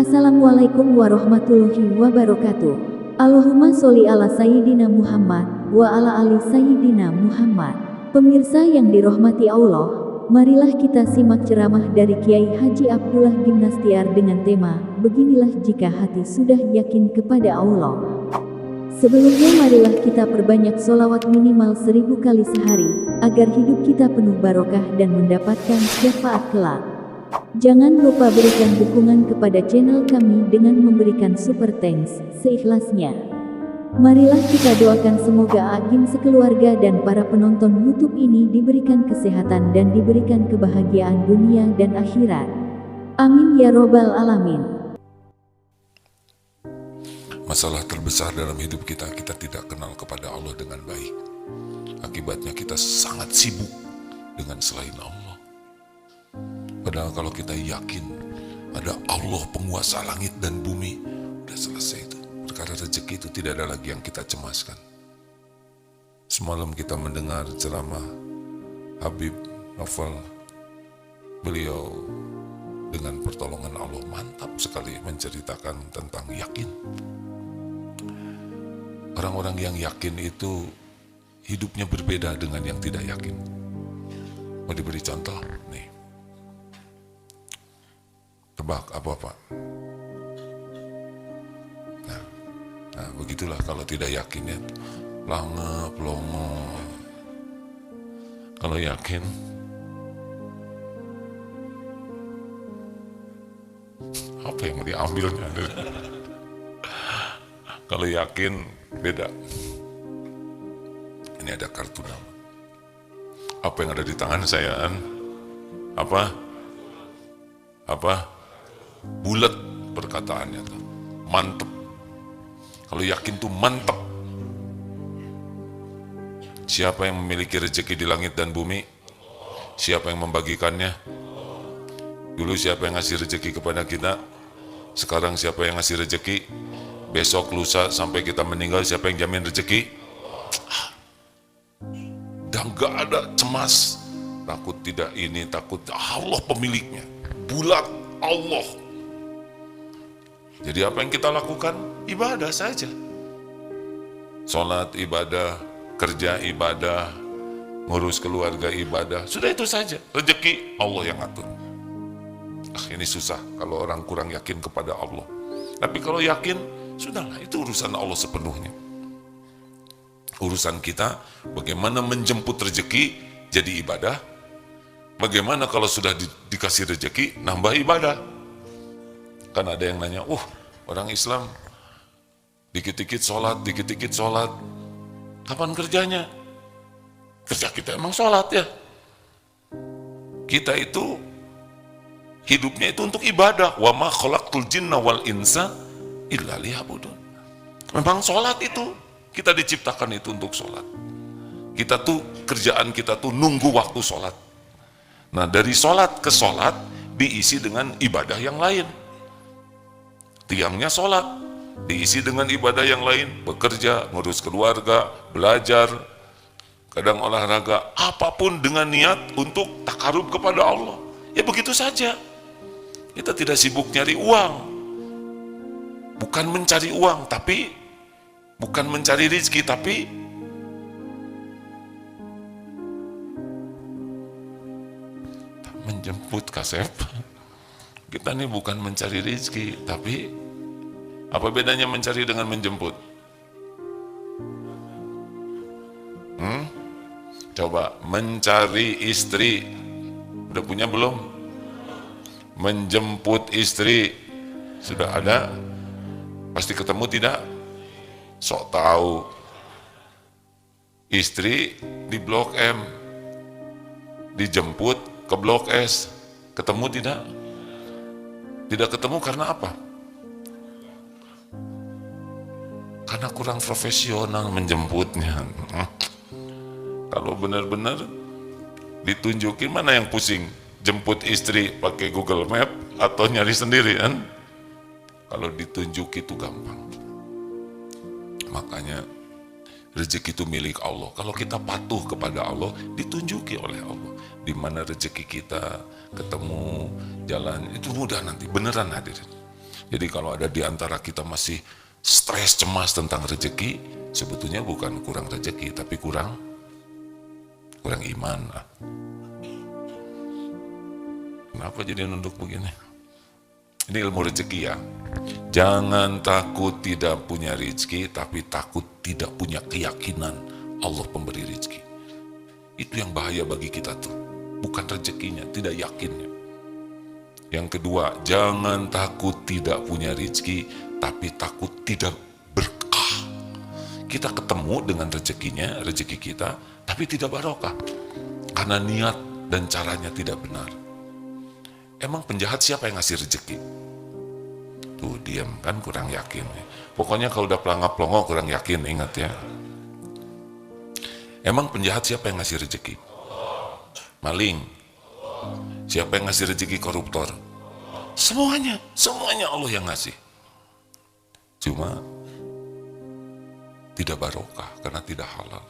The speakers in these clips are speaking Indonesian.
Assalamualaikum warahmatullahi wabarakatuh. Allahumma sholli ala Sayyidina Muhammad wa ala ali Sayyidina Muhammad. Pemirsa yang dirahmati Allah, marilah kita simak ceramah dari Kiai Haji Abdullah Gimnastiar dengan tema, beginilah jika hati sudah yakin kepada Allah. Sebelumnya marilah kita perbanyak sholawat minimal 1000 kali sehari, agar hidup kita penuh barokah dan mendapatkan syafaat kelak. Jangan lupa berikan dukungan kepada channel kami dengan memberikan super thanks seikhlasnya. Marilah kita doakan semoga Agim sekeluarga dan para penonton YouTube ini diberikan kesehatan dan diberikan kebahagiaan dunia dan akhirat. Amin ya robbal alamin. Masalah terbesar dalam hidup kita tidak kenal kepada Allah dengan baik. Akibatnya kita sangat sibuk dengan selain Allah. Padahal kalau kita yakin ada Allah penguasa langit dan bumi, udah selesai itu. Perkara rezeki itu tidak ada lagi yang kita cemaskan. Semalam kita mendengar ceramah Habib Novel. Beliau dengan pertolongan Allah mantap sekali menceritakan tentang yakin. Orang-orang yang yakin itu hidupnya berbeda dengan yang tidak yakin. Mau diberi contoh? Nih. Tebak apa Pak? Nah, begitulah kalau tidak yakin ya. Langep, longo. Kalau yakin, apa yang diambilnya? Kalau yakin, beda. Ini ada kartu nama. Apa yang ada di tangan saya? Apa? Bulat perkataannya tuh. Mantep. Kalau yakin tuh mantep. Siapa yang memiliki rezeki di langit dan bumi? Siapa yang membagikannya? Dulu siapa yang ngasih rezeki kepada kita? Sekarang siapa yang ngasih rezeki? Besok, lusa, sampai kita meninggal, siapa yang jamin rezeki? Dan gak ada cemas. Takut tidak ini, takut Allah pemiliknya. Bulat Allah. Jadi apa yang kita lakukan? Ibadah saja. Sholat ibadah, kerja ibadah, ngurus keluarga ibadah. Sudah itu saja. Rezeki Allah yang atur. Ini susah kalau orang kurang yakin kepada Allah. Tapi kalau yakin, sudahlah, itu urusan Allah sepenuhnya. Urusan kita bagaimana menjemput rezeki jadi ibadah. Bagaimana kalau sudah dikasih rezeki nambah ibadah. Kan ada yang nanya, orang Islam dikit-dikit sholat, dikit-dikit sholat. Kapan kerjanya? Kerja kita emang sholat ya. Kita itu hidupnya itu untuk ibadah. Wa ma khalaqtul jinna wal insa illa liya'budun. Memang sholat itu, kita diciptakan itu untuk sholat. Kita tuh, kerjaan kita tuh nunggu waktu sholat. Nah, dari sholat ke sholat diisi dengan ibadah yang lain. Tiangnya sholat, diisi dengan ibadah yang lain. Bekerja, ngurus keluarga, belajar, kadang olahraga, apapun dengan niat untuk takarub kepada Allah. Ya begitu saja. Kita tidak sibuk nyari uang. Bukan mencari uang, tapi bukan mencari rezeki, tapi menjemput Kasep. Kita ini bukan mencari rezeki, tapi apa bedanya mencari dengan menjemput? Coba, mencari istri, udah punya belum? Menjemput istri, sudah ada? Pasti ketemu tidak? Sok tahu. Istri di Blok M, dijemput ke Blok S, ketemu tidak? Tidak ketemu karena apa? Karena kurang profesional menjemputnya. Kalau benar-benar ditunjukin, mana yang pusing? Jemput istri pakai Google Map atau nyari sendiri kan? Kalau ditunjuk itu gampang. Makanya rezeki itu milik Allah. Kalau kita patuh kepada Allah, ditunjuki oleh Allah. Di mana rezeki kita ketemu jalan, itu mudah nanti, beneran hadirin. Jadi kalau ada di antara kita masih stres cemas tentang rezeki, sebetulnya bukan kurang rezeki, tapi kurang iman. Kenapa jadi nunduk begini? Ini ilmu rezeki ya. Jangan takut tidak punya rezeki, tapi takut tidak punya keyakinan Allah pemberi rezeki. Itu yang bahaya bagi kita tuh. Bukan rezekinya, tidak yakinnya. Yang kedua, jangan takut tidak punya rezeki, tapi takut tidak berkah. Kita ketemu dengan rezekinya, rezeki kita, tapi tidak barokah. Karena niat dan caranya tidak benar. Emang penjahat siapa yang ngasih rezeki? Tuh diam kan, kurang yakin. Pokoknya kalau udah pelangap-pelongo kurang yakin, ingat ya. Emang penjahat siapa yang ngasih rezeki? Maling. Siapa yang ngasih rezeki? Koruptor. Semuanya Allah yang ngasih. Cuma tidak barokah karena tidak halal.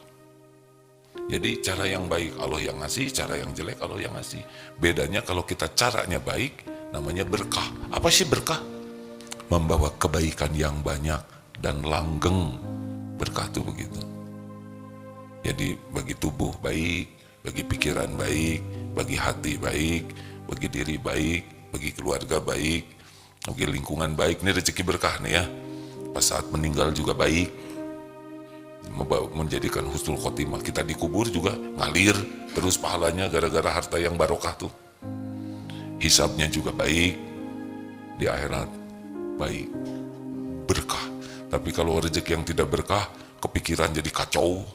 Jadi cara yang baik Allah yang ngasih, cara yang jelek Allah yang ngasih. Bedanya kalau kita caranya baik, namanya berkah. Apa sih berkah? Membawa kebaikan yang banyak dan langgeng. Berkah itu begitu. Jadi bagi tubuh baik, bagi pikiran baik, bagi hati baik, bagi diri baik, bagi keluarga baik, bagi lingkungan baik. Ini rezeki berkah nih ya. Pas saat meninggal juga baik, menjadikan husnul khotimah. Kita dikubur juga ngalir terus pahalanya gara-gara harta yang barokah tuh. Hisabnya juga baik, di akhirat baik, berkah. Tapi kalau rezeki yang tidak berkah, kepikiran jadi kacau,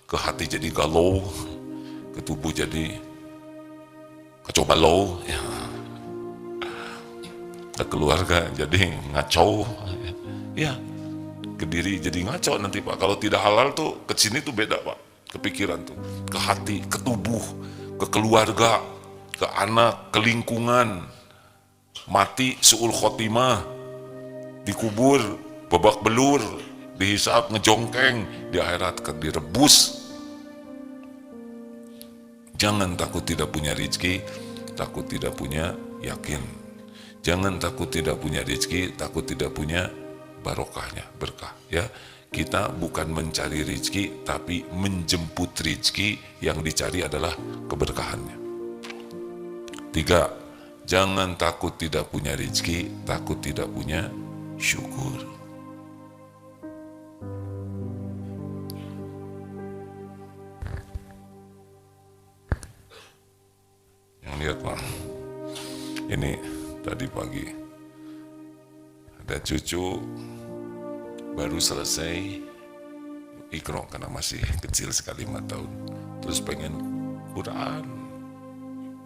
ke hati jadi galau, ke tubuh jadi kacau balau, ya. Ke keluarga jadi ngacau, ya. Ke diri jadi ngaco nanti Pak. Kalau tidak halal tuh ke sini tuh beda Pak. Kepikiran tuh, ke hati, ke tubuh, ke keluarga, ke anak, ke lingkungan. Mati suul khotimah, dikubur, babak belur, dihisap, ngejongkeng, di akhirat direbus. Jangan takut tidak punya rezeki, takut tidak punya yakin. Jangan takut tidak punya rezeki, takut tidak punya barokahnya, berkah ya. Kita bukan mencari rezeki, tapi menjemput rezeki. Yang dicari adalah keberkahannya. 3, jangan takut tidak punya rezeki, takut tidak punya syukur. Yang lihat Pak, ini tadi pagi ada cucu baru selesai Iqra karena masih kecil sekali 5 tahun, terus pengen Quran,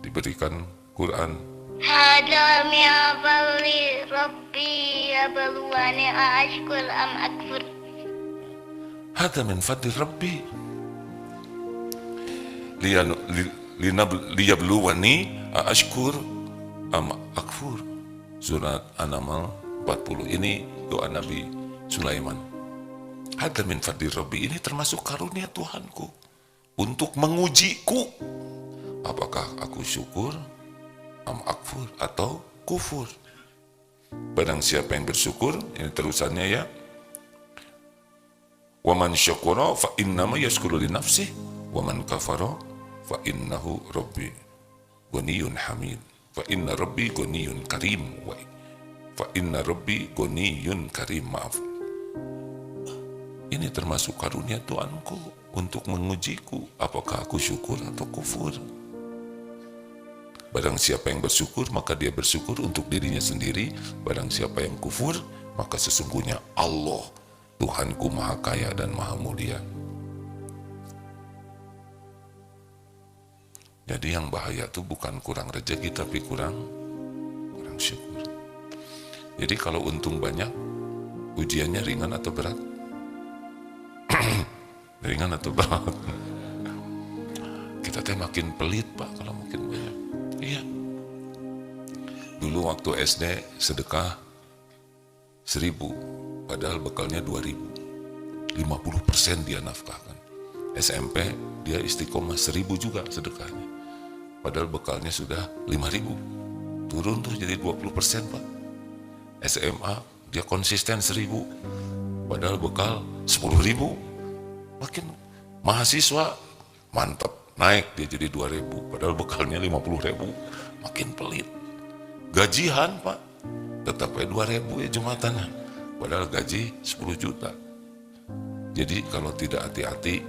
diberikan Quran. Hada min fadli Rabbi yabluwani ashkur am akfur. Hada min fadli Rabbi liyabluwani ashkur am akfur. Surat An-Naml 40. Ini doa Nabi Sulaiman. Hada min fadli Rabbi, ini termasuk karunia Tuhanku untuk mengujiku. Apakah aku syukur, am akfur, atau kufur. Barang siapa yang bersyukur, ini terusannya ya. Wa man syakura fa innama yashkuru li nafsih, wa man kafara fa innahu rabbi ghaniyun hamid. Fa inna rabbi ghaniyun karim. Fa inna rabbi ghaniyun karim. Maaf. Ini termasuk karunia Tuhanku untuk mengujiku, apakah aku syukur atau kufur. Barang siapa yang bersyukur, maka dia bersyukur untuk dirinya sendiri. Barang siapa yang kufur, maka sesungguhnya Allah, Tuhanku Maha Kaya dan Maha Mulia. Jadi yang bahaya itu bukan kurang rezeki, tapi kurang syukur. Jadi kalau untung banyak, ujiannya ringan atau berat? Ringan atau berat? Kita teh makin pelit Pak kalau makin banyak. Iya. Dulu waktu SD sedekah 1.000, padahal bekalnya 2.000. 50% dia nafkahkan. SMP dia istiqomah 1.000 juga sedekahnya. Padahal bekalnya sudah 5.000. Turun tuh jadi 20% Pak. SMA dia konsisten 1.000, padahal bekal 10.000. Makin mahasiswa mantap, naik dia jadi 2.000, padahal bekalnya 50.000. Makin pelit. Gajian Pak, tetap 2.000 ya Jumatannya, padahal gaji 10 juta. Jadi kalau tidak hati-hati,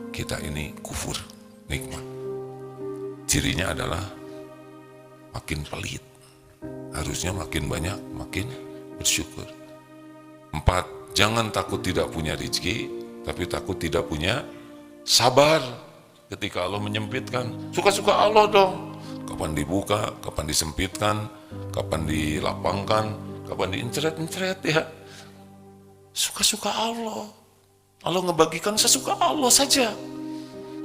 kita ini kufur nikmat. Cirinya adalah makin pelit. Harusnya makin banyak, makin bersyukur. 4, jangan takut tidak punya rezeki, tapi takut tidak punya sabar ketika Allah menyempitkan. Suka-suka Allah dong. Kapan dibuka, kapan disempitkan, kapan dilapangkan, kapan diincret-incret ya. Suka-suka Allah. Allah ngebagikan sesuka Allah saja.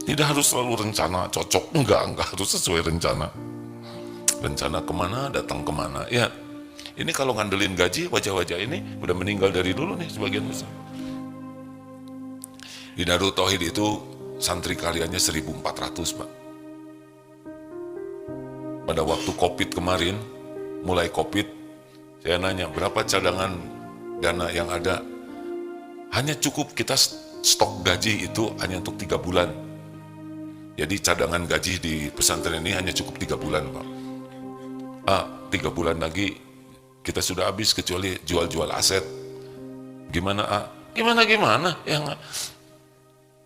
Tidak harus selalu rencana cocok, enggak harus sesuai rencana. Rencana kemana, datang kemana. Ya, ini kalau ngandelin gaji, wajah-wajah ini udah meninggal dari dulu nih sebagian besar. Di Darut Tauhid itu santri karyanya 1.400 Pak. Pada waktu COVID kemarin, mulai COVID, saya nanya berapa cadangan dana yang ada. Hanya cukup kita stok gaji itu hanya untuk 3 bulan. Jadi cadangan gaji di pesantren ini hanya cukup 3 bulan Pak. 3 bulan lagi kita sudah habis kecuali jual-jual aset. Gimana Gimana? Yang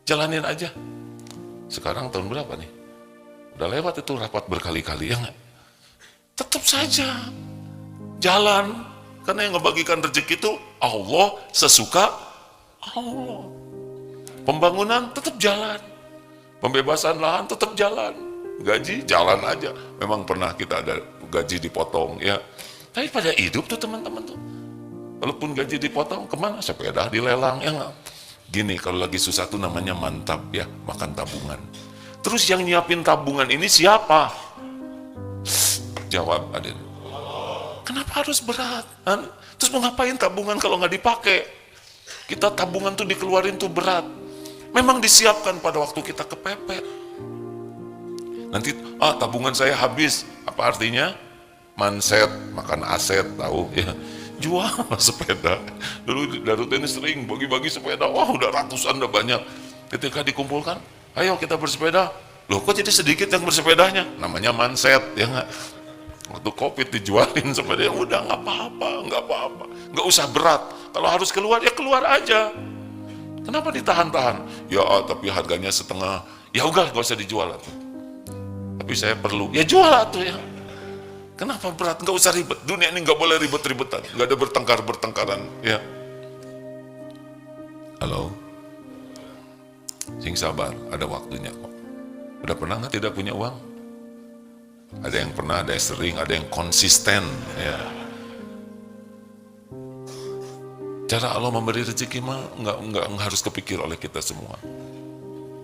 jalanin aja. Sekarang tahun berapa nih? Udah lewat itu rapat berkali-kali ya nggak? Tetap saja jalan, karena yang ngebagikan rezeki itu Allah, sesuka Allah. Pembangunan tetap jalan, pembebasan lahan tetap jalan, gaji jalan aja. Memang pernah kita ada gaji dipotong ya, tapi pada hidup tuh teman-teman tuh. Walaupun gaji dipotong, kemana? Sepeda dilelang ya nggak? Gini, kalau lagi susah tuh namanya mantap ya, makan tabungan. Terus yang nyiapin tabungan ini siapa? Jawab Aden. Kenapa harus berat? Terus mau ngapain tabungan kalau nggak dipakai? Kita tabungan tuh dikeluarin tuh berat. Memang disiapkan pada waktu kita kepepet. Nanti, tabungan saya habis. Apa artinya? Manset, makan aset, tahu ya. Jual sepeda. Dulu Darut ini sering bagi-bagi sepeda. Wah, udah ratusan, udah banyak. Ketika dikumpulkan, ayo kita bersepeda. Loh, kok jadi sedikit yang bersepedanya? Namanya manset, ya nggak? Waktu COVID dijualin sepeda, udah nggak apa-apa. Nggak usah berat. Kalau harus keluar, ya keluar aja. Kenapa ditahan-tahan? Ya, tapi harganya setengah. Ya udah, nggak usah dijual. Tapi saya perlu. Ya jual tuh ya. Kenapa berat? Nggak usah ribet. Dunia ini nggak boleh ribet-ribetan. Nggak ada bertengkar-bertengkaran. Ya. Halo. Sing sabar, ada waktunya kok. Udah pernah nggak tidak punya uang? Ada yang pernah, ada yang sering, ada yang konsisten. Ya. Cara Allah memberi rezeki mah nggak harus kepikir oleh kita semua.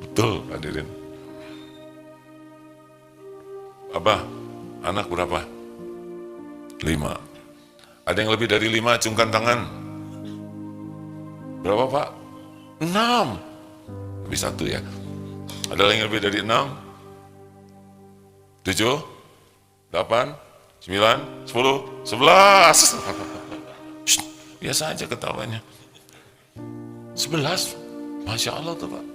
Betul, hadirin. Abah, anak berapa? 5. Ada yang lebih dari 5, acungkan tangan. Berapa Pak? 6. Lebih 1 ya. Ada yang lebih dari 6? 7? 8? 9? 10? 11? Biasa aja ketawanya. 11? Masya Allah tuh Pak.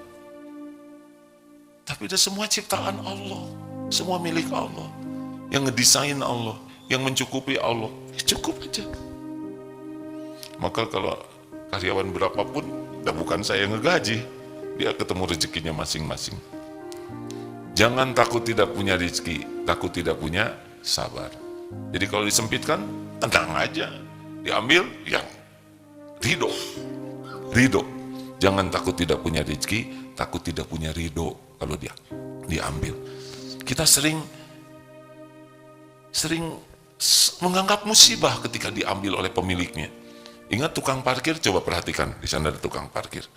Tapi itu semua ciptaan Allah. Semua milik Allah. Yang ngedesain Allah. Yang mencukupi Allah, ya cukup aja. Maka kalau karyawan berapapun, bukan saya yang ngegaji, dia ketemu rezekinya masing-masing. Jangan takut tidak punya rezeki, takut tidak punya sabar. Jadi kalau disempitkan, tenang aja, diambil yang ridho. Jangan takut tidak punya rezeki, takut tidak punya ridho kalau dia diambil. Kita sering menganggap musibah ketika diambil oleh pemiliknya. Ingat tukang parkir, coba perhatikan, di sana ada tukang parkir.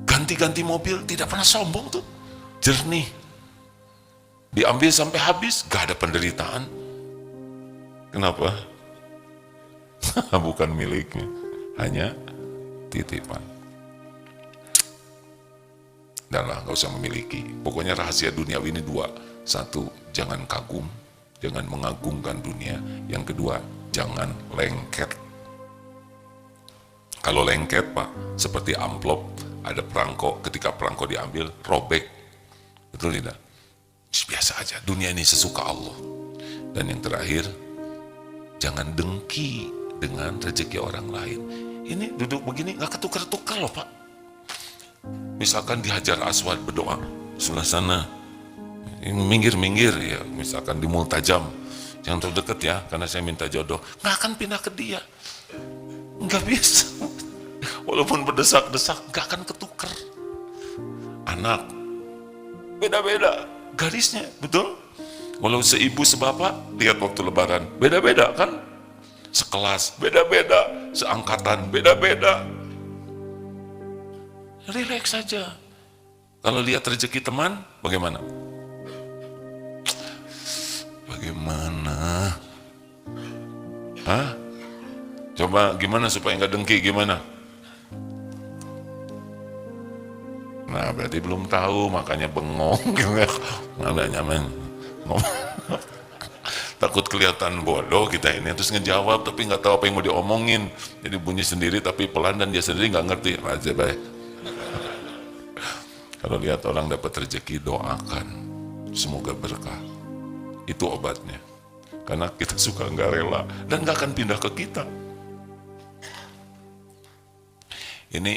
Ganti-ganti mobil, tidak pernah sombong tuh. Jernih. Diambil sampai habis, gak ada penderitaan. Kenapa? Bukan miliknya, hanya titipan. Udahlah, gak usah memiliki. Pokoknya rahasia duniawi ini 2. 1, jangan kagum. Jangan mengagungkan dunia. Yang kedua, jangan lengket. Kalau lengket Pak, seperti amplop, ada perangko, ketika perangko diambil, robek. Betul tidak? Biasa aja, dunia ini sesuka Allah. Dan yang terakhir, jangan dengki dengan rezeki orang lain. Ini duduk begini, gak ketukar-tukar loh Pak. Misalkan di Hajar Aswad berdoa, sebelah sana, minggir-minggir ya, misalkan di Multajam, jangan terdekat ya, karena saya minta jodoh. Gak akan pindah ke dia. Gak bisa. Walaupun berdesak-desak, gak akan ketukar. Anak, beda-beda garisnya, betul? Walau seibu sebapak, lihat waktu lebaran, beda-beda kan? Sekelas, beda-beda. Seangkatan, beda-beda. Relax saja. Kalau lihat rezeki teman, bagaimana? Bagaimana? Hah? Coba gimana supaya nggak dengki, gimana? Nah, berarti belum tahu, makanya bengong. Nggak nyaman. Takut kelihatan bodoh kita ini, terus ngejawab tapi nggak tahu apa yang mau diomongin. Jadi bunyi sendiri tapi pelan dan dia sendiri nggak ngerti. Aja baik. Kalau lihat orang dapat rezeki, doakan. Semoga berkah. Itu obatnya. Karena kita suka nggak rela dan nggak akan pindah ke kita. Ini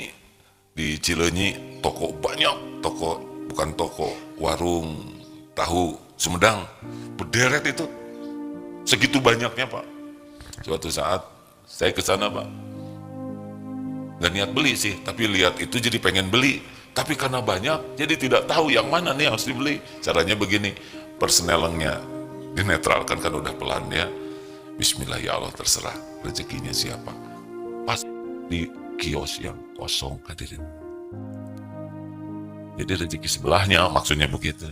di Cileunyi toko banyak, toko bukan toko, warung tahu Sumedang berderet itu segitu banyaknya Pak. Suatu saat saya ke sana Pak, nggak niat beli sih, tapi lihat itu jadi pengen beli. Tapi karena banyak, jadi tidak tahu yang mana nih harus dibeli. Caranya begini, persnelengnya dinetralkan kan udah pelan ya. Bismillah ya Allah, terserah rezekinya siapa. Pas di kios yang kosong hadirin. Jadi rezeki sebelahnya, maksudnya begitu.